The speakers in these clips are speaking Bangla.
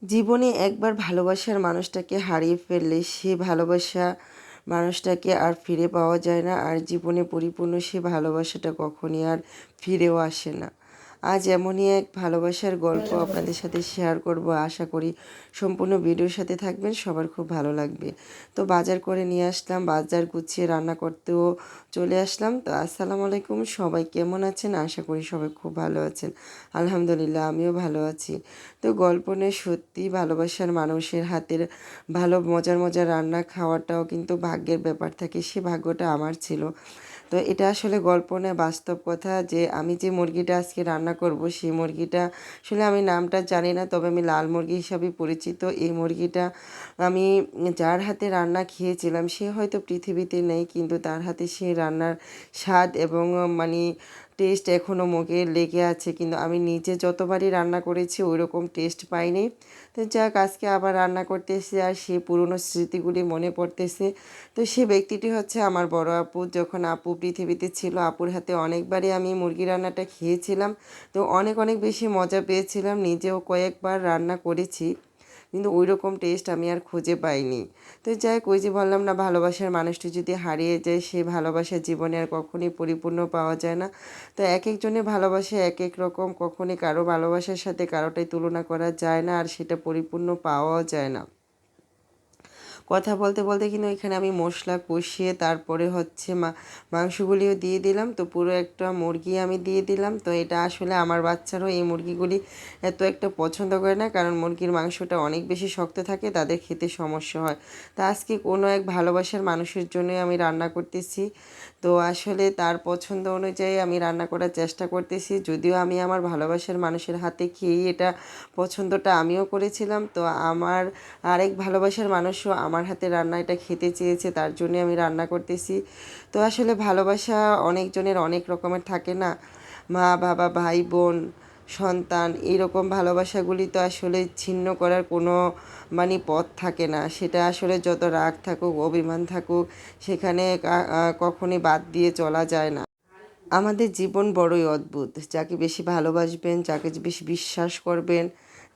জীবনে একবার ভালোবাসার মানুষটাকে হারিয়ে ফেললে সে ভালোবাসা মানুষটাকে আর ফিরে পাওয়া যায় না, আর জীবনে পরিপূর্ণ সে ভালোবাসাটা কখনই আর ফিরেও আসে না। আজ এমনই এক ভালোবাসার গল্প আপনাদের সাথে শেয়ার করব। আশা করি সম্পূর্ণ ভিডিওর সাথে থাকবেন, সবার খুব ভালো লাগবে। তো বাজার করে নিয়ে আসলাম, বাজার গুছিয়ে রান্না করতেও চলে আসলাম। তো আসসালামু আলাইকুম, সবাই কেমন আছেন? আশা করি সবাই খুব ভালো আছেন। আলহামদুলিল্লাহ, আমিও ভালো আছি। তো গল্প নিয়ে সত্যি ভালোবাসার মানুষের হাতের ভালো মজার মজার রান্না খাওয়াটাও কিন্তু ভাগ্যের ব্যাপার থাকে, সে ভাগ্যটা আমার ছিল। তো এটা আসলে গল্প নয়, বাস্তব কথা। যে আমি যে মুরগিটা আজকে রান্না করব, সেই মুরগিটা আসলে আমি নামটা জানি না, তবে আমি লাল মুরগি হিসাবে পরিচিত। এই মুরগিটা আমি যার হাতে রান্না খেয়েছিলাম সে হয়তো পৃথিবীতে নেই, কিন্তু তার হাতে সেই রান্নার স্বাদ এবং মানে টেস্ট এখনও মুখে লেগে আছে। কিন্তু আমি নিজে যতবারই রান্না করেছি ওই রকম টেস্ট পাইনি। তো যাক, আজকে আবার রান্না করতেছি আর সেই পুরনো স্মৃতিগুলি মনে পড়তেছে। তো সে ব্যক্তিটি হচ্ছে আমার বড় আপু। যখন আপু পৃথিবীতে ছিল, আপুর হাতে অনেকবারই আমি মুরগি রান্নাটা খেয়েছিলাম। তো অনেক অনেক বেশি মজা পেয়েছিলাম, নিজেও কয়েকবার রান্না করেছি, কিন্তু ওই রকম টেস্ট আমি আর খুঁজে পাইনি। তো যাই হোক, ওই যে বললাম না, ভালোবাসার মানুষটি যদি হারিয়ে যায় সে ভালোবাসা জীবনে আর কখনোই পরিপূর্ণ পাওয়া যায় না। তো এক একজনের ভালোবাসা এক এক রকম, কখনই কারো ভালোবাসার সাথে কারোটাই তুলনা করা যায় না, আর সেটা পরিপূর্ণ পাওয়াও যায় না। কথা বলতে বলতে কিন্তু এখানে আমি মশলা কষিয়ে তারপরে হচ্ছে মাংসগুলিও দিয়ে দিলাম। তো পুরো একটা মুরগি আমি দিয়ে দিলাম। তো এটা আসলে আমার বাচ্চারাও এই মুরগিগুলি এত একটা পছন্দ করে না, কারণ মুরগির মাংসটা অনেক বেশি শক্ত থাকে, তাদের খেতে সমস্যা হয়। তা আজকে কোনো এক ভালোবাসার মানুষের জন্যই আমি রান্না করতেছি। তো আসলে তার পছন্দ অনুযায়ী আমি রান্না করার চেষ্টা করতেছি, যদিও আমি আমার ভালোবাসার মানুষের হাতে খেয়েই এটা পছন্দটা আমিও করেছিলাম। তো আমার আরেক ভালোবাসার মানুষও আমার হাতে রান্না এটা খেতে চেয়েছে, তার জন্য আমি রান্না করতেছি। তো আসলে ভালোবাসা অনেকজনের অনেক রকমের থাকে না, মা বাবা ভাই বোন সন্তান, এইরকম ভালোবাসাগুলি তো আসলে ছিন্ন করার কোনো পথ থাকে না। সেটা আসলে যত রাগ থাকুক অভিমান থাকুক সেখানে কখনই বাদ দিয়ে চলা যায় না। আমাদের জীবন বড়ই অদ্ভুত। যাকে বেশি ভালোবাসবেন, যাকে বেশি বিশ্বাস করবেন,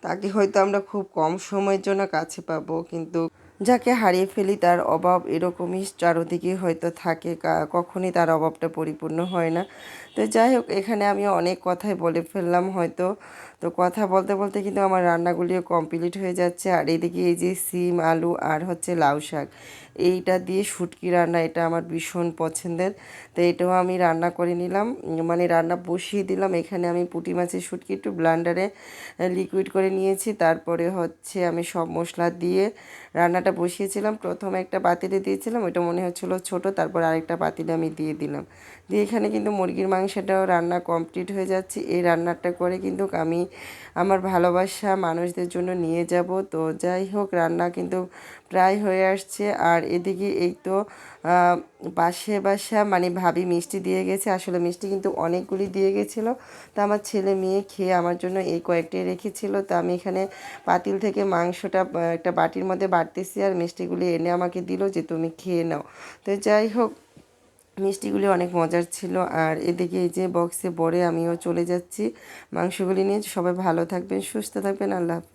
তাকে হয়তো আমরা খুব কম সময়ের জন্য কাছে পাবো, কিন্তু যাকে হারিয়ে ফেলি তার অভাব এরকমই চারদিকে হয়তো থাকে, কখনই তার অভাবটা পরিপূর্ণ হয় না। তো যাই হোক, এখানে আমি অনেক কথাই বলে ফেললাম হয়তো। তো কথা বলতে বলতে কিন্তু আমার রান্নাগুলিও কমপ্লিট হয়ে যাচ্ছে। আর এদিকে এই যে সিম আলু আর হচ্ছে লাউ শাক, এইটা দিয়ে শুটকি রান্না, এটা আমার ভীষণ পছন্দের। তো এটাও আমি রান্না করে নিলাম, রান্না বসিয়ে দিলাম। এখানে আমি পুঁটি মাছের শুটকি একটু ব্লেন্ডারে লিকুইড করে নিয়েছি। তারপরে হচ্ছে আমি সব মশলা দিয়ে রান্নাটা বসিয়েছিলাম। প্রথমে একটা পাতিলে দিয়েছিলাম, ওইটা মনে হচ্ছিলো ছোট, তারপর আরেকটা পাতিলে আমি দিয়ে দিলাম। দিয়ে এখানে কিন্তু মুরগির মাংসটাও রান্না কমপ্লিট হয়ে যাচ্ছে। এই রান্নাটা করে কিন্তু আমি আমার ভালোবাসা মানুষদের জন্য নিয়ে যাব। তো যাই হোক, রান্না কিন্তু প্রায় হয়ে আসছে। আর এদিকে এই তো পাশে বাসা ভাবি মিষ্টি দিয়ে গেছে। আসলে মিষ্টি কিন্তু অনেকগুলি দিয়ে গেছিলো। তো আমার ছেলে মেয়ে খেয়ে আমার জন্য এই কয়েকটাই রেখেছিল। তো আমি এখানে পাতিল থেকে মাংসটা একটা বাটির মধ্যে বাড়তেছি, আর মিষ্টিগুলি এনে আমাকে দিল যে তুমি খেয়ে নাও। তো যাই হোক, মিষ্টিগুলি অনেক মজার ছিল। আর এদিকে এই যে বক্সে ভরে আমিও চলে যাচ্ছি মাংসগুলি নিয়ে। সবাই ভালো থাকবেন, সুস্থ থাকবেন, আল্লাহ হাফেজ।